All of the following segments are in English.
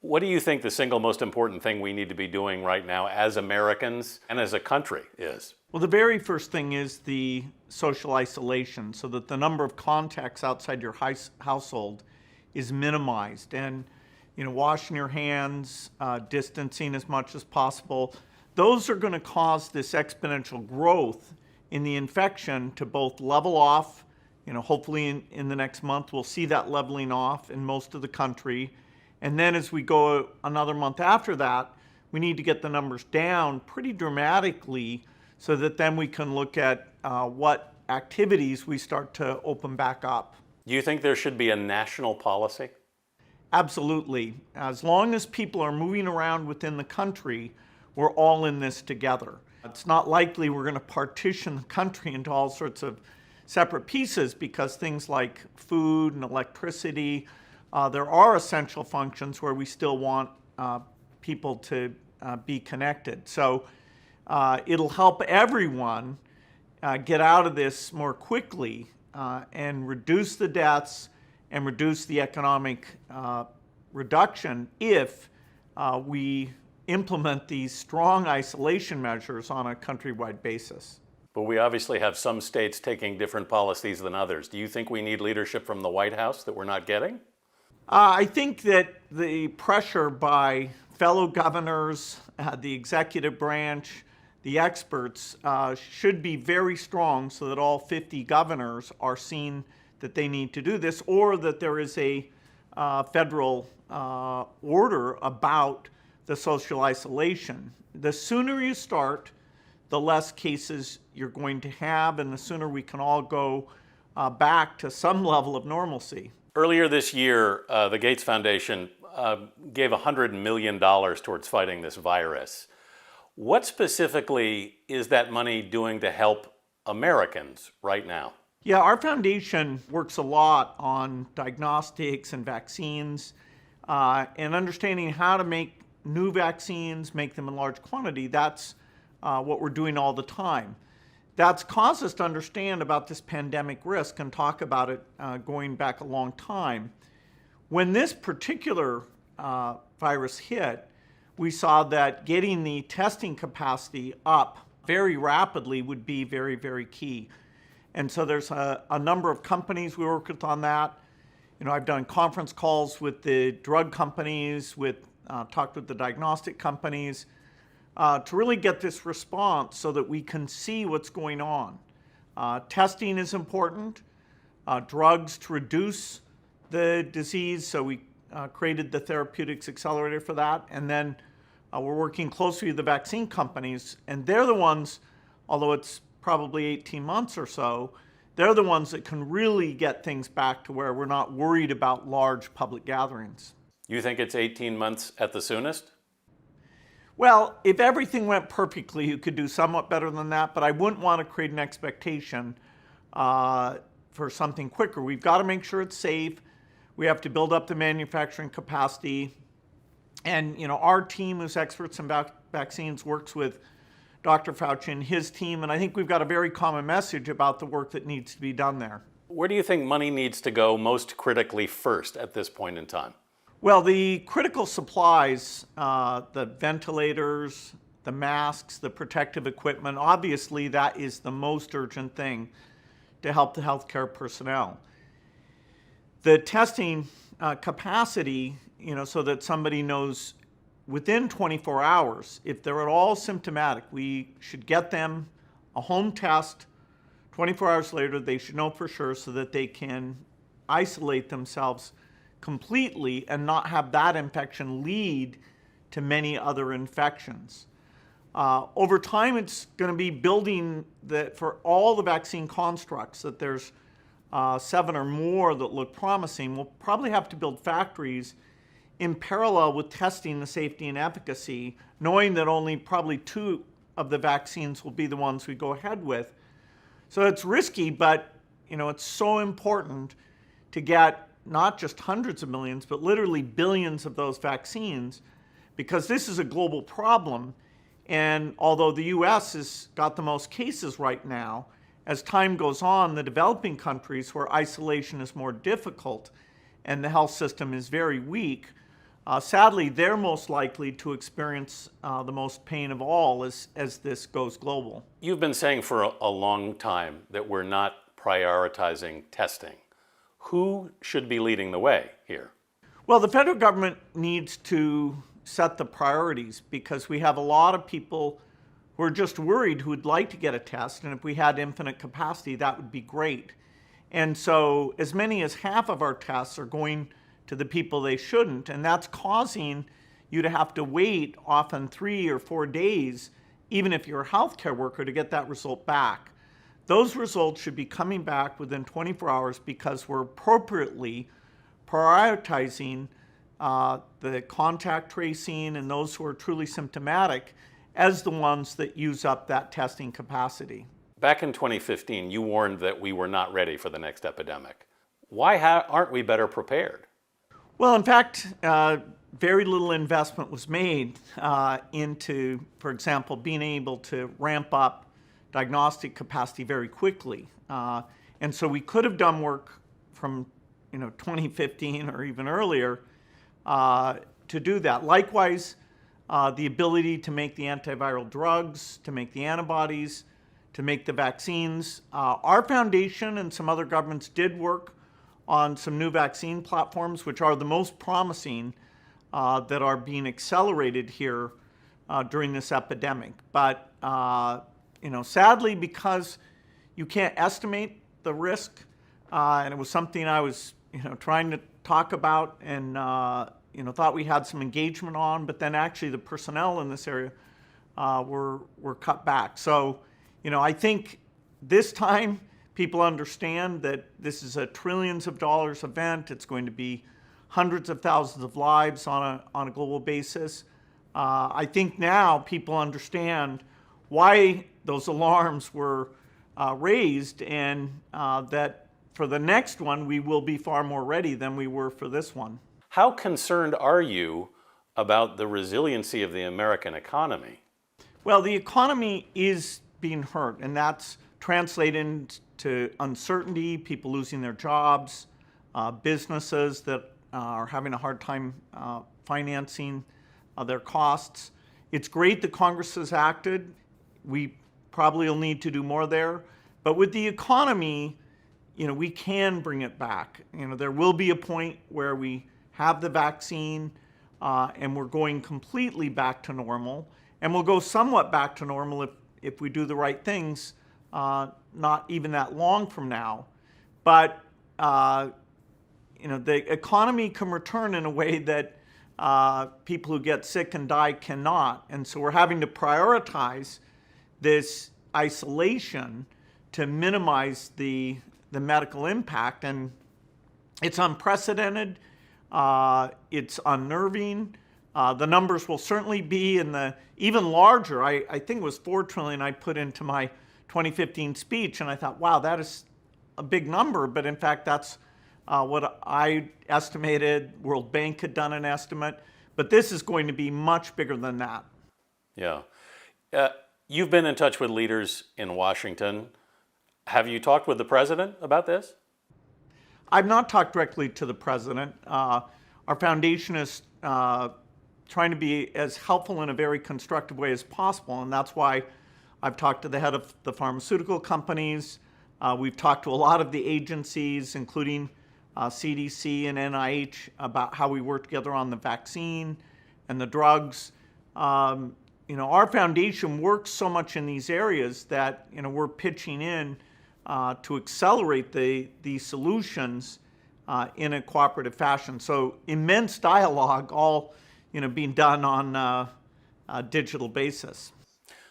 What do you think the single most important thing we need to be doing right now as Americans and as a country is? Well, the very first thing is the social isolation, so that the number of contacts outside your household is minimized. And, washing your hands, distancing as much as possible. Those are going to cause this exponential growth in the infection to both level off. Hopefully in the next month, we'll see that leveling off in most of the country. And then as we go another month after that, we need to get the numbers down pretty dramatically so that then we can look at what activities we start to open back up. Do you think there should be a national policy? Absolutely. As long as people are moving around within the country, we're all in this together. It's not likely we're going to partition the country into all sorts of separate pieces because things like food and electricity, there are essential functions where we still want people to be connected. So it'll help everyone get out of this more quickly and reduce the deaths and reduce the economic reduction if we implement these strong isolation measures on a countrywide basis. But we obviously have some states taking different policies than others. Do you think we need leadership from the White House that we're not getting? I think that the pressure by fellow governors, the executive branch, the experts should be very strong so that all 50 governors are seeing that they need to do this, or that there is a federal order about the social isolation. The sooner you start, the less cases you're going to have, and the sooner we can all go back to some level of normalcy. Earlier this year, the Gates Foundation gave $100 million towards fighting this virus. What specifically is that money doing to help Americans right now? Yeah, our foundation works a lot on diagnostics and vaccines and understanding how to make new vaccines, make them in large quantity. That's what we're doing all the time. That's caused us to understand about this pandemic risk and talk about it going back a long time. When this particular virus hit, we saw that getting the testing capacity up very rapidly would be very, very key. And so there's a number of companies we work with on that. I've done conference calls with the drug companies, talked with the diagnostic companies, to really get this response so that we can see what's going on. Testing is important, drugs to reduce the disease, so we created the Therapeutics Accelerator for that, and then we're working closely with the vaccine companies, and they're the ones, although it's probably 18 months or so, they're the ones that can really get things back to where we're not worried about large public gatherings. You think it's 18 months at the soonest? Well, if everything went perfectly, you could do somewhat better than that, but I wouldn't want to create an expectation for something quicker. We've got to make sure it's safe. We have to build up the manufacturing capacity. And our team, who's experts in vaccines, works with Dr. Fauci and his team, and I think we've got a very common message about the work that needs to be done there. Where do you think money needs to go most critically first at this point in time? Well, the critical supplies, the ventilators, the masks, the protective equipment, obviously that is the most urgent thing to help the healthcare personnel. The testing capacity, so that somebody knows within 24 hours, if they're at all symptomatic, we should get them a home test. 24 hours later, they should know for sure so that they can isolate themselves completely and not have that infection lead to many other infections. Over time, it's going to be building for all the vaccine constructs that there's 7 or more that look promising. We'll probably have to build factories in parallel with testing the safety and efficacy, knowing that only probably 2 of the vaccines will be the ones we go ahead with. So it's risky, but it's so important to get not just hundreds of millions, but literally billions of those vaccines, because this is a global problem. And although the US has got the most cases right now, as time goes on, the developing countries where isolation is more difficult and the health system is very weak, sadly, they're most likely to experience the most pain of all as this goes global. You've been saying for a long time that we're not prioritizing testing. Who should be leading the way here? Well, the federal government needs to set the priorities because we have a lot of people who are just worried who would like to get a test, and if we had infinite capacity, that would be great. And so as many as half of our tests are going to the people they shouldn't, and that's causing you to have to wait often 3 or 4 days, even if you're a healthcare worker, to get that result back. Those results should be coming back within 24 hours because we're appropriately prioritizing the contact tracing and those who are truly symptomatic as the ones that use up that testing capacity. Back in 2015, you warned that we were not ready for the next epidemic. Why aren't we better prepared? Well, in fact, very little investment was made into, for example, being able to ramp up diagnostic capacity very quickly. And so we could have done work from 2015 or even earlier to do that. Likewise, the ability to make the antiviral drugs, to make the antibodies, to make the vaccines. Our foundation and some other governments did work on some new vaccine platforms, which are the most promising that are being accelerated here during this epidemic. But sadly, because you can't estimate the risk, and it was something I was trying to talk about and thought we had some engagement on, but then actually the personnel in this area were cut back. So I think this time people understand that this is a trillions of dollars event. It's going to be hundreds of thousands of lives on a global basis. I think now people understand why those alarms were raised, and that for the next one we will be far more ready than we were for this one. How concerned are you about the resiliency of the American economy? Well, the economy is being hurt, and that's translated to uncertainty, people losing their jobs, businesses that are having a hard time financing their costs. It's great that Congress has acted. We probably will need to do more there. But with the economy, we can bring it back. There will be a point where we have the vaccine and we're going completely back to normal. And we'll go somewhat back to normal if we do the right things, not even that long from now. But the economy can return in a way that people who get sick and die cannot. And so we're having to prioritize this isolation to minimize the medical impact. And it's unprecedented. It's unnerving. The numbers will certainly be in the even larger. I think it was $4 trillion I put into my 2015 speech, and I thought, wow, that is a big number. But in fact, that's what I estimated. World Bank had done an estimate, but this is going to be much bigger than that. Yeah. You've been in touch with leaders in Washington. Have you talked with the president about this? I've not talked directly to the president. Our foundation is trying to be as helpful in a very constructive way as possible, and that's why I've talked to the head of the pharmaceutical companies. We've talked to a lot of the agencies, including CDC and NIH, about how we work together on the vaccine and the drugs. Our foundation works so much in these areas that we're pitching in to accelerate the solutions in a cooperative fashion. So immense dialogue, all being done on a digital basis.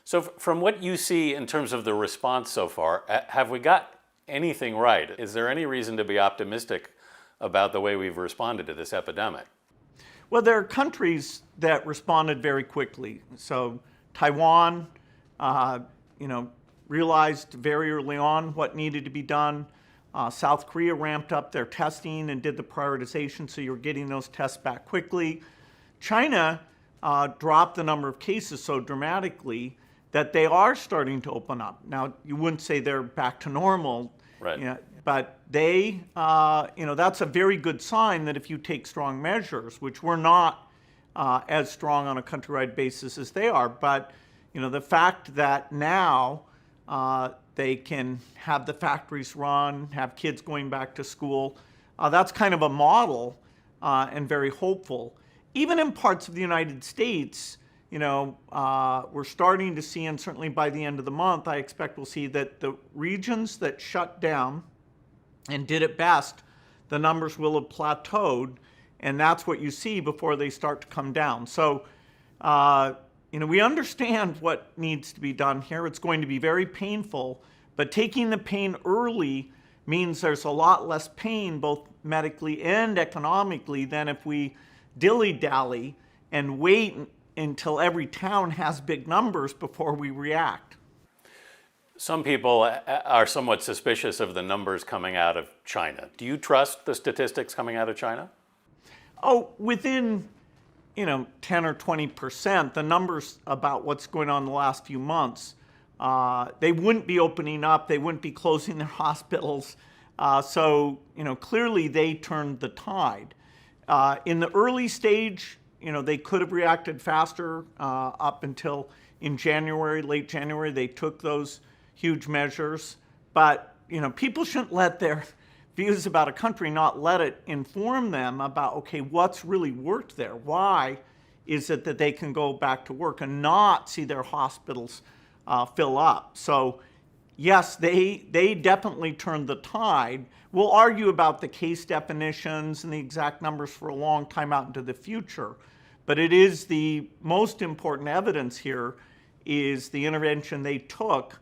So from what you see in terms of the response so far, have we got anything right? Is there any reason to be optimistic about the way we've responded to this epidemic? Well, there are countries that responded very quickly. So Taiwan, realized very early on what needed to be done. South Korea ramped up their testing and did the prioritization, so you're getting those tests back quickly. China dropped the number of cases so dramatically that they are starting to open up. Now, you wouldn't say they're back to normal, right? But they, that's a very good sign that if you take strong measures, which we're not as strong on a countrywide basis as they are. But the fact that now they can have the factories run, have kids going back to school, that's kind of a model and very hopeful. Even in parts of the United States, we're starting to see, and certainly by the end of the month, I expect we'll see that the regions that shut down and did it best, the numbers will have plateaued, and that's what you see before they start to come down. So, we understand what needs to be done here. It's going to be very painful, but taking the pain early means there's a lot less pain, both medically and economically, than if we dilly-dally and wait until every town has big numbers before we react. Some people are somewhat suspicious of the numbers coming out of China. Do you trust the statistics coming out of China? Oh, within 10 or 20%, the numbers about what's going on in the last few months, they wouldn't be opening up, they wouldn't be closing their hospitals. So clearly they turned the tide. In the early stage, they could have reacted faster up until in January, late January, they took those huge measures. But, people shouldn't let their views about a country not let it inform them about, okay, what's really worked there? Why is it that they can go back to work and not see their hospitals fill up? So, yes, they definitely turned the tide. We'll argue about the case definitions and the exact numbers for a long time out into the future. But it is the most important evidence here is the intervention they took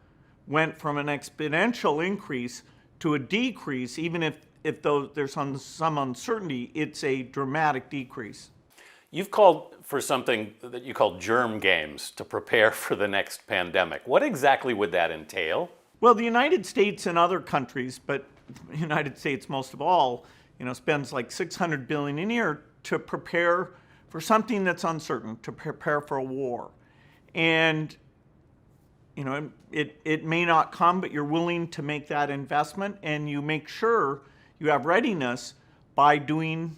went from an exponential increase to a decrease. Even if there's some uncertainty, it's a dramatic decrease. You've called for something that you call germ games to prepare for the next pandemic. What exactly would that entail? Well, the United States and other countries, but the United States most of all, spends like $600 billion a year to prepare for something that's uncertain, to prepare for a war. And it may not come, but you're willing to make that investment, and you make sure you have readiness by doing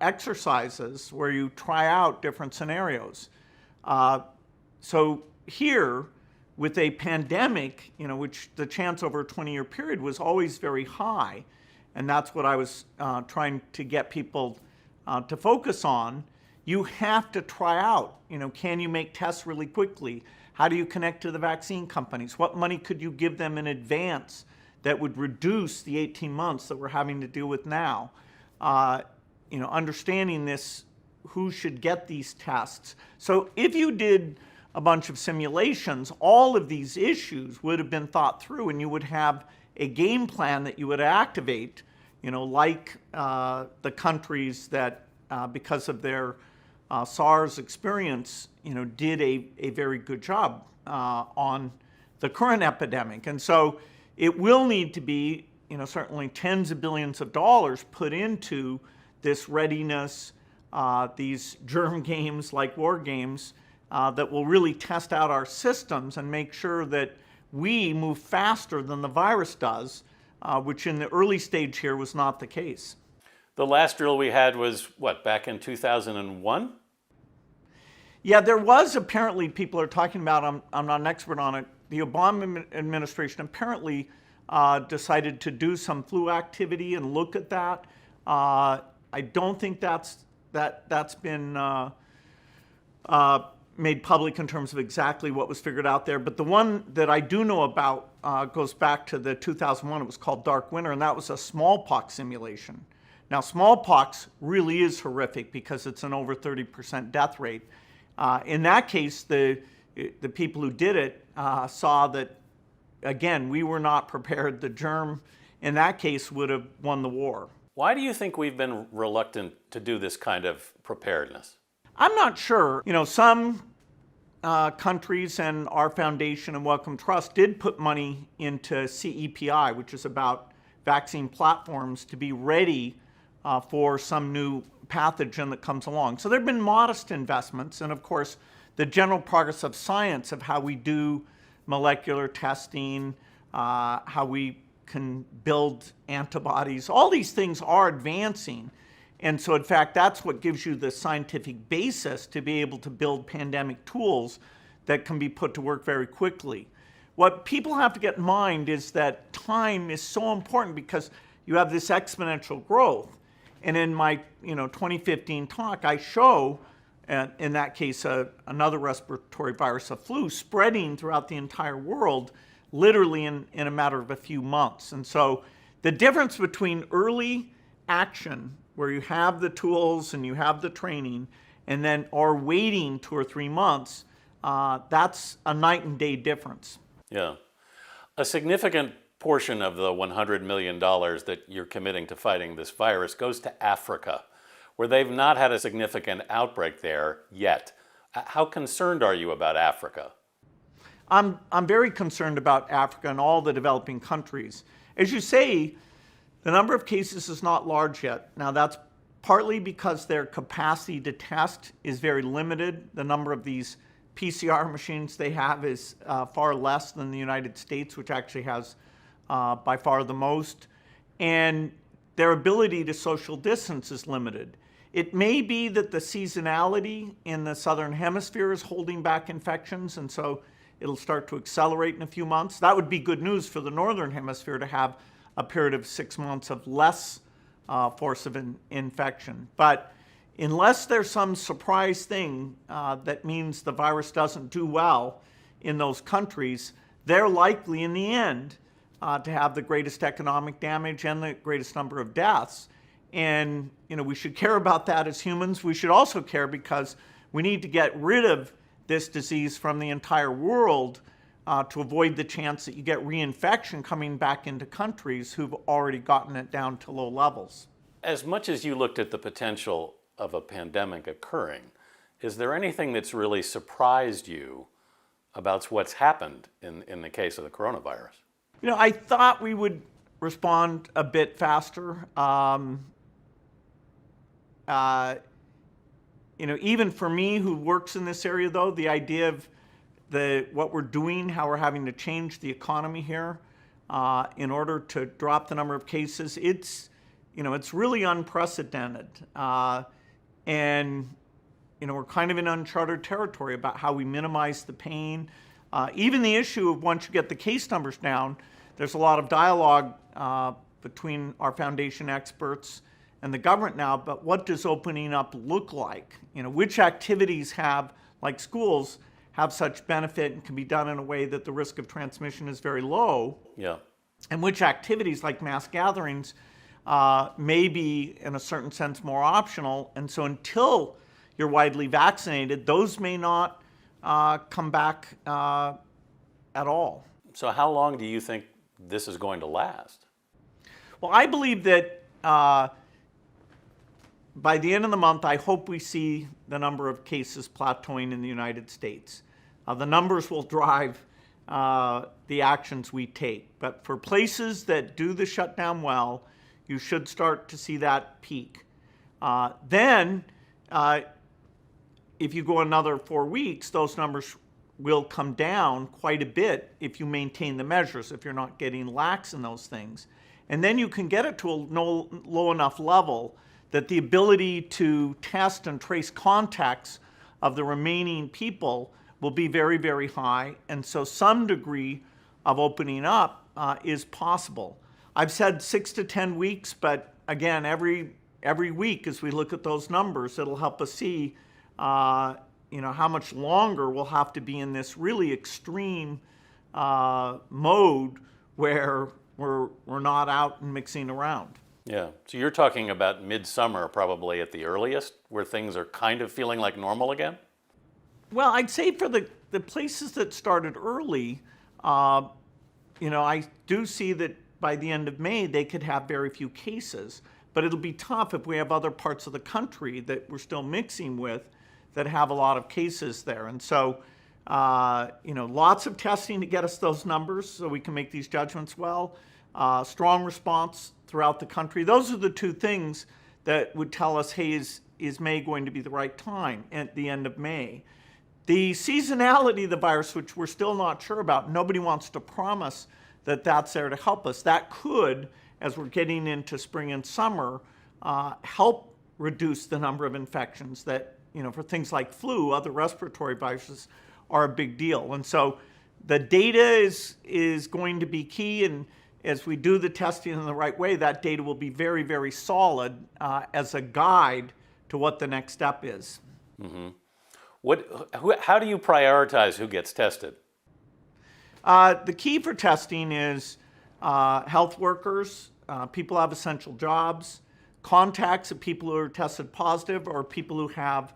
exercises where you try out different scenarios. So here, with a pandemic, which the chance over a 20-year period was always very high, and that's what I was trying to get people to focus on, you have to try out. Can you make tests really quickly? How do you connect to the vaccine companies? What money could you give them in advance that would reduce the 18 months that we're having to deal with now? Understanding this, who should get these tests. So if you did a bunch of simulations, all of these issues would have been thought through, and you would have a game plan that you would activate, like the countries that, because of their SARS experience, did a very good job on the current epidemic. And so it will need to be, certainly tens of billions of dollars put into this readiness, these germ games like war games that will really test out our systems and make sure that we move faster than the virus does, which in the early stage here was not the case. The last drill we had was, back in 2001? Yeah, there was apparently, people are talking about, I'm not an expert on it, the Obama administration apparently decided to do some flu activity and look at that. I don't think that's been made public in terms of exactly what was figured out there. But the one that I do know about goes back to the 2001. It was called Dark Winter, and that was a smallpox simulation. Now, smallpox really is horrific because it's an over 30% death rate. In that case, the people who did it saw that, again, we were not prepared. The germ, in that case, would have won the war. Why do you think we've been reluctant to do this kind of preparedness? I'm not sure. Some countries and our foundation and Wellcome Trust did put money into CEPI, which is about vaccine platforms, to be ready for some new pathogen that comes along. So there have been modest investments, and of course, the general progress of science of how we do molecular testing, how we can build antibodies, all these things are advancing. And so, in fact, that's what gives you the scientific basis to be able to build pandemic tools that can be put to work very quickly. What people have to get in mind is that time is so important because you have this exponential growth. And in my 2015 talk, I show, in that case, another respiratory virus, a flu, spreading throughout the entire world, literally in a matter of a few months. And so the difference between early action, where you have the tools and you have the training, and then are waiting 2 or 3 months, that's a night and day difference. Yeah. A significant portion of the $100 million that you're committing to fighting this virus goes to Africa, where they've not had a significant outbreak there yet. How concerned are you about Africa? I'm very concerned about Africa and all the developing countries. As you say, the number of cases is not large yet. Now, that's partly because their capacity to test is very limited. The number of these PCR machines they have is far less than the United States, which actually has by far the most. And their ability to social distance is limited. It may be that the seasonality in the southern hemisphere is holding back infections, and so it'll start to accelerate in a few months. That would be good news for the northern hemisphere to have a period of 6 months of less force of infection. But unless there's some surprise thing that means the virus doesn't do well in those countries, they're likely in the end to have the greatest economic damage and the greatest number of deaths. And we should care about that as humans. We should also care because we need to get rid of this disease from the entire world to avoid the chance that you get reinfection coming back into countries who've already gotten it down to low levels. As much as you looked at the potential of a pandemic occurring, is there anything that's really surprised you about what's happened in the case of the coronavirus? I thought we would respond a bit faster. Even for me, who works in this area, though, the idea of what we're doing, how we're having to change the economy here in order to drop the number of cases, it's really unprecedented. And we're kind of in uncharted territory about how we minimize the pain. Even the issue of once you get the case numbers down, there's a lot of dialogue between our foundation experts and the government now, but what does opening up look like? Which activities like schools, have such benefit and can be done in a way that the risk of transmission is very low? Yeah. And which activities, like mass gatherings, may be, in a certain sense, more optional. And so until you're widely vaccinated, those may not come back at all. So how long do you think this is going to last? Well, I believe that by the end of the month, I hope we see the number of cases plateauing in the United States. The numbers will drive the actions we take. But for places that do the shutdown well, you should start to see that peak. Then, if you go another 4 weeks, those numbers will come down quite a bit if you maintain the measures, if you're not getting lax in those things. And then you can get it to a low enough level that the ability to test and trace contacts of the remaining people will be very, very high. And so some degree of opening up is possible. I've said 6 to 10 weeks, but again, every week as we look at those numbers, it'll help us see how much longer we'll have to be in this really extreme mode where we're not out and mixing around. Yeah. So you're talking about midsummer probably at the earliest, where things are kind of feeling like normal again? Well, I'd say for the places that started early, I do see that by the end of May, they could have very few cases. But it'll be tough if we have other parts of the country that we're still mixing with that have a lot of cases there. And so, lots of testing to get us those numbers so we can make these judgments well. Strong response throughout the country. Those are the two things that would tell us, hey, is May going to be the right time at the end of May? The seasonality of the virus, which we're still not sure about, nobody wants to promise that that's there to help us. That could, as we're getting into spring and summer, help reduce the number of infections that, for things like flu, other respiratory viruses are a big deal. And so the data is going to be key, and as we do the testing in the right way, that data will be very, very solid as a guide to what the next step is. How do you prioritize who gets tested? The key for testing is health workers, people who have essential jobs, contacts of people who are tested positive, or people who have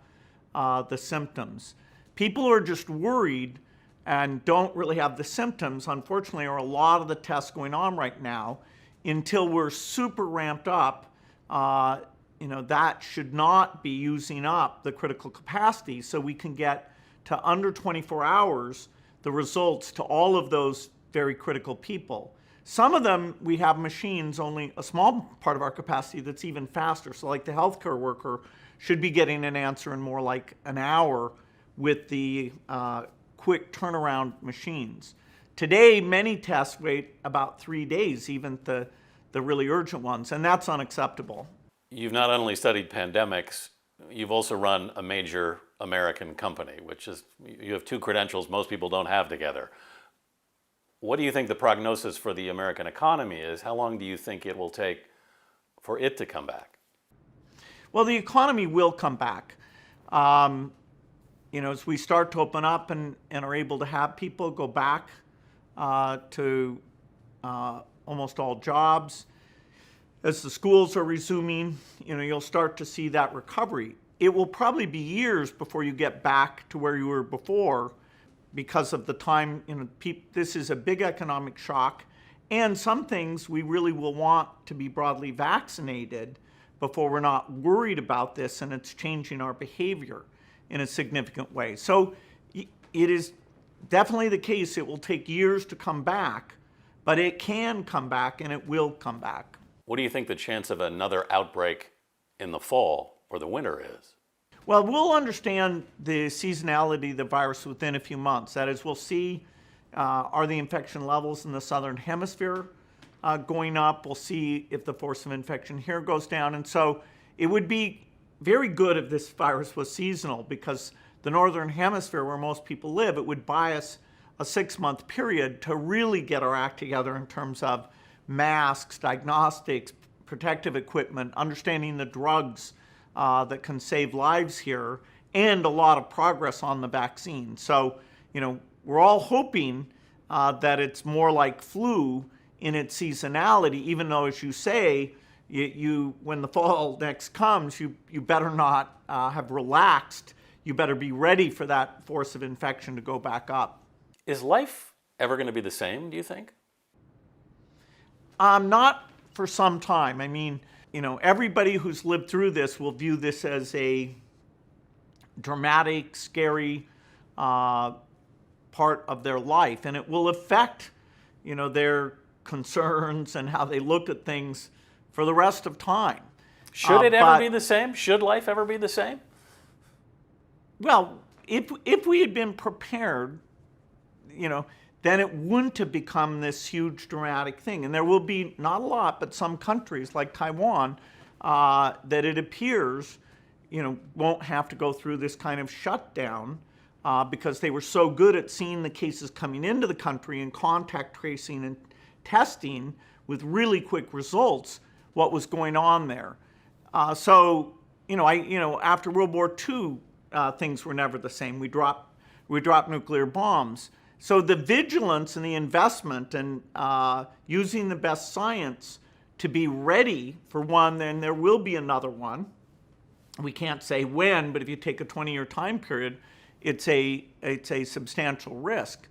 the symptoms. People who are just worried and don't really have the symptoms, unfortunately, are a lot of the tests going on right now. Until we're super ramped up, that should not be using up the critical capacity, so we can get to under 24 hours the results to all of those very critical people. Some of them, we have machines, only a small part of our capacity that's even faster. So like the healthcare worker should be getting an answer in more like an hour with the quick turnaround machines. Today, many tests wait about 3 days, even the really urgent ones, and that's unacceptable. You've not only studied pandemics, you've also run a major American company, which is, you have two credentials most people don't have together. What do you think the prognosis for the American economy is? How long do you think it will take for it to come back? Well, the economy will come back. As we start to open up and are able to have people go back to almost all jobs, as the schools are resuming, you'll start to see that recovery. It will probably be years before you get back to where you were before because of the time, this is a big economic shock, and some things we really will want to be broadly vaccinated before we're not worried about this and it's changing our behavior in a significant way. So it is definitely the case it will take years to come back, but it can come back and it will come back. What do you think the chance of another outbreak in the fall or the winter is? Well, we'll understand the seasonality of the virus within a few months. That is, we'll see are the infection levels in the southern hemisphere going up. We'll see if the force of infection here goes down. And so it would be very good if this virus was seasonal, because the northern hemisphere, where most people live, it would buy us a 6-month period to really get our act together in terms of masks, diagnostics, protective equipment, understanding the drugs that can save lives here, and a lot of progress on the vaccine. So, we're all hoping that it's more like flu in its seasonality, even though, as you say, when the fall next comes, you better not have relaxed. You better be ready for that force of infection to go back up. Is life ever going to be the same, do you think? Not for some time. I mean, everybody who's lived through this will view this as a dramatic, scary part of their life, and it will affect, their concerns and how they look at things for the rest of time. Should it ever be the same? Should life ever be the same? Well, if we had been prepared, then it wouldn't have become this huge dramatic thing. And there will be, not a lot, but some countries like Taiwan that it appears, won't have to go through this kind of shutdown because they were so good at seeing the cases coming into the country and contact tracing and testing with really quick results what was going on there. After World War II, things were never the same. We dropped nuclear bombs. So the vigilance and the investment and using the best science to be ready for one, then there will be another one. We can't say when, but if you take a 20-year time period, it's a substantial risk.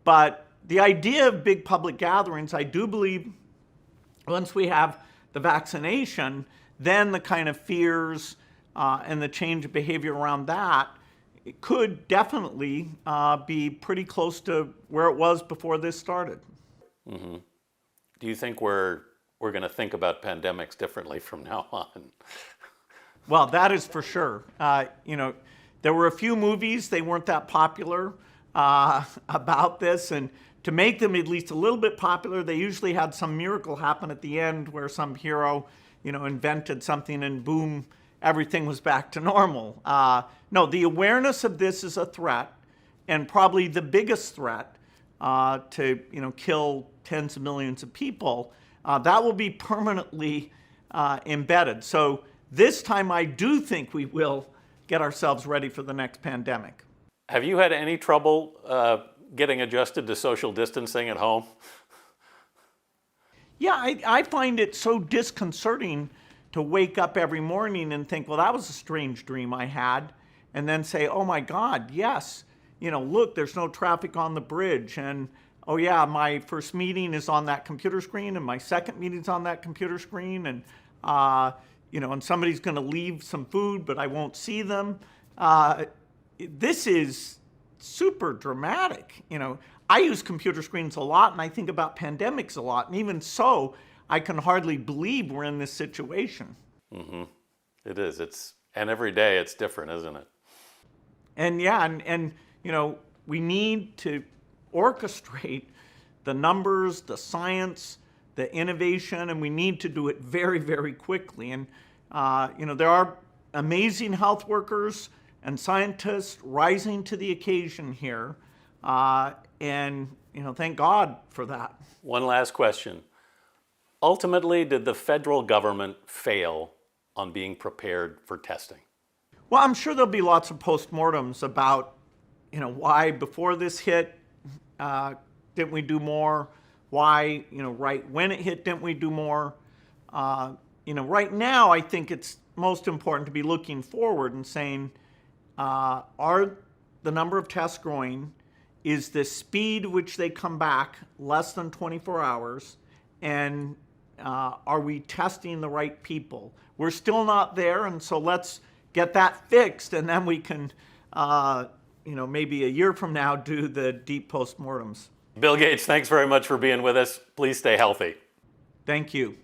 But the idea of big public gatherings, I do believe once we have the vaccination, then the kind of fears and the change of behavior around that, it could definitely be pretty close to where it was before this started. Mm-hmm. Do you think we're going to think about pandemics differently from now on? Well, that is for sure. There were a few movies, they weren't that popular about this, and to make them at least a little bit popular, they usually had some miracle happen at the end where some hero, invented something and boom, everything was back to normal. No, the awareness of this is a threat, and probably the biggest threat to kill tens of millions of people. That will be permanently embedded. So this time I do think we will get ourselves ready for the next pandemic. Have you had any trouble getting adjusted to social distancing at home? Yeah, I find it so disconcerting to wake up every morning and think, well, that was a strange dream I had, and then say, oh my God, yes, look, there's no traffic on the bridge, and oh yeah, my first meeting is on that computer screen, and my second meeting's on that computer screen, and and somebody's going to leave some food, but I won't see them. This is super dramatic. I use computer screens a lot, and I think about pandemics a lot, and even so, I can hardly believe we're in this situation. Mm-hmm. It is. And every day it's different, isn't it? And yeah, and we need to orchestrate the numbers, the science, the innovation, and we need to do it very, very quickly. And there are amazing health workers and scientists rising to the occasion here, and thank God for that. One last question. Ultimately, did the federal government fail on being prepared for testing? Well, I'm sure there'll be lots of postmortems about, why before this hit, didn't we do more? Why, right when it hit, didn't we do more? Right now, I think it's most important to be looking forward and saying, are the number of tests growing? Is the speed which they come back less than 24 hours? And are we testing the right people? We're still not there, and so let's get that fixed, and then we can, maybe a year from now, do the deep postmortems. Bill Gates, thanks very much for being with us. Please stay healthy. Thank you.